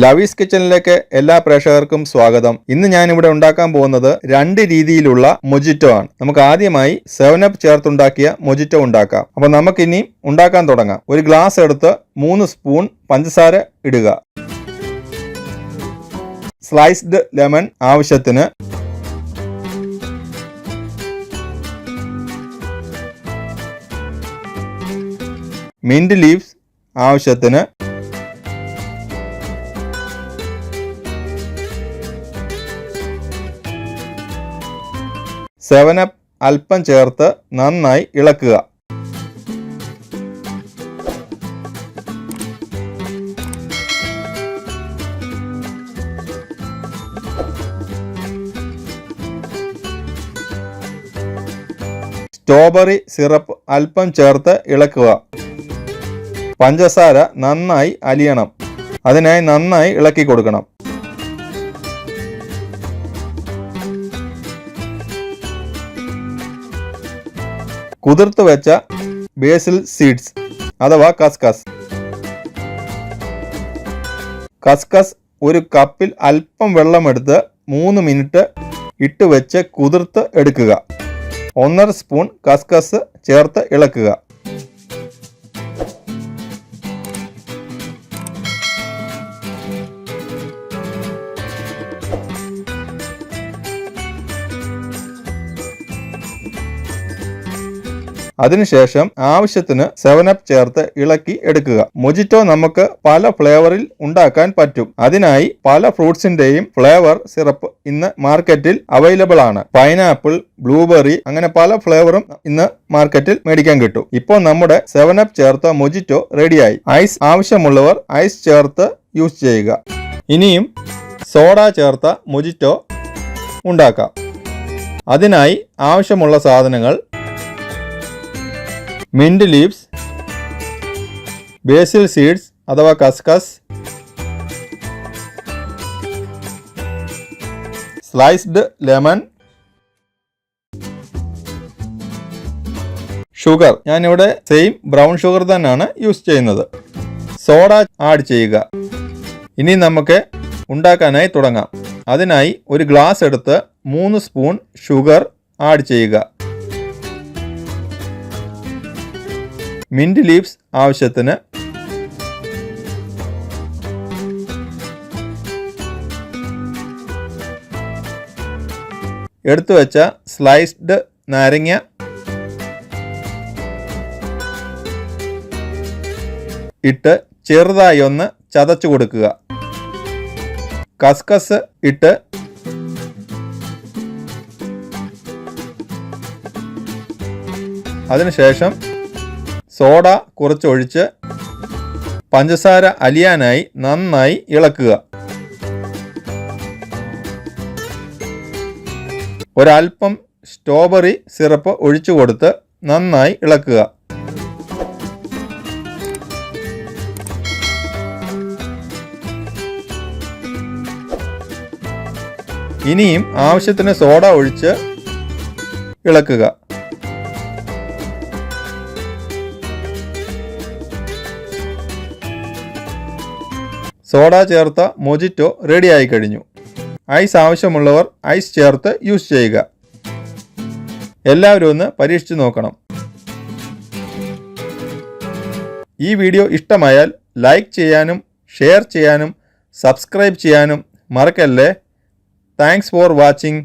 ലവീസ് കിച്ചണിലേക്ക് എല്ലാ പ്രേക്ഷകർക്കും സ്വാഗതം. ഇന്ന് ഞാൻ ഇവിടെ ഉണ്ടാക്കാൻ പോകുന്നത് രണ്ട് രീതിയിലുള്ള മൊജിറ്റോ ആണ്. നമുക്ക് ആദ്യമായി 7up ചേർത്തുണ്ടാക്കിയ മൊജിറ്റോ ഉണ്ടാക്കാം. അപ്പോൾ നമുക്കിനി ഉണ്ടാക്കാൻ തുടങ്ങാം. ഒരു ഗ്ലാസ് എടുത്ത് 3 സ്പൂൺ പഞ്ചസാര ഇടുക. സ്ലൈസ്ഡ് ലെമൺ ആവശ്യത്തിന്, മിന്റ് ലീവ്സ് ആവശ്യത്തിന്, 7up അല്പം ചേർത്ത് നന്നായി ഇളക്കുക. സ്ട്രോബെറി സിറപ്പ് അല്പം ചേർത്ത് ഇളക്കുക. പഞ്ചസാര നന്നായി അലിയണം. അതിനായി നന്നായി ഇളക്കി കൊടുക്കണം. കുതിർത്ത് വെച്ച ബേസിൽ സീഡ്സ് അഥവാ കസ്കസ് ഒരു കപ്പിൽ അല്പം വെള്ളമെടുത്ത് 3 മിനിറ്റ് ഇട്ട് വെച്ച് കുതിർത്ത് എടുക്കുക. 1.5 സ്പൂൺ കസ്കസ് ചേർത്ത് ഇളക്കുക. അതിനുശേഷം ആവശ്യത്തിന് 7up ചേർത്ത് ഇളക്കി എടുക്കുക. മൊജിറ്റോ നമുക്ക് പല ഫ്ലേവറിൽ ഉണ്ടാക്കാൻ പറ്റും. അതിനായി പല ഫ്രൂട്ട്സിന്റെയും ഫ്ലേവർ സിറപ്പ് ഇന്ന് മാർക്കറ്റിൽ അവൈലബിൾ ആണ്. പൈനാപ്പിൾ, ബ്ലൂബെറി, അങ്ങനെ പല ഫ്ലേവറും ഇന്ന് മാർക്കറ്റിൽ മേടിക്കാൻ കിട്ടും. ഇപ്പോൾ നമ്മുടെ 7up ചേർത്ത മൊജിറ്റോ റെഡിയായി. ഐസ് ആവശ്യമുള്ളവർ ഐസ് ചേർത്ത് യൂസ് ചെയ്യുക. ഇനിയും സോഡ ചേർത്ത മൊജിറ്റോ ഉണ്ടാക്കാം. അതിനായി ആവശ്യമുള്ള സാധനങ്ങൾ: മിന്റ് ലീവ്സ്, ബേസിൽ സീഡ്സ് അഥവാ കസ്കസ്, സ്ലൈസ്ഡ് ലെമൺ, ഷുഗർ. ഞാനിവിടെ സെയിം ബ്രൗൺ ഷുഗർ തന്നെയാണ് യൂസ് ചെയ്യുന്നത്. സോഡ ആഡ് ചെയ്യുക. ഇനി നമുക്ക് ഉണ്ടാക്കാനായി തുടങ്ങാം. അതിനായി ഒരു ഗ്ലാസ് എടുത്ത് 3 സ്പൂൺ ഷുഗർ ആഡ് ചെയ്യുക. മിന്റ് ലീവ്സ് ആവശ്യത്തിന്, എടുത്തു വെച്ച സ്ലൈസ്ഡ് നാരങ്ങ, ഇട്ട് ചെറുതായി ഒന്ന് ചതച്ചു കൊടുക്കുക. കസ്കസ് ഇട്ട് അതിനുശേഷം സോഡ കുറച്ചൊഴിച്ച് പഞ്ചസാര അലിയാനായി നന്നായി ഇളക്കുക. ഒരൽപ്പം സ്ട്രോബെറി സിറപ്പ് ഒഴിച്ചു കൊടുത്ത് നന്നായി ഇളക്കുക. ഇനിയും ആവശ്യത്തിന് സോഡ ഒഴിച്ച് ഇളക്കുക. സോഡ ചേർത്ത മൊജിറ്റോ റെഡിയായി കഴിഞ്ഞു. ഐസ് ആവശ്യമുള്ളവർ ഐസ് ചേർത്ത് യൂസ് ചെയ്യുക. എല്ലാവരും ഒന്ന് പരീക്ഷിച്ച് നോക്കണം. ഈ വീഡിയോ ഇഷ്ടമായാൽ ലൈക്ക് ചെയ്യാനും ഷെയർ ചെയ്യാനും സബ്സ്ക്രൈബ് ചെയ്യാനും മറക്കല്ലേ. Thanks for watching.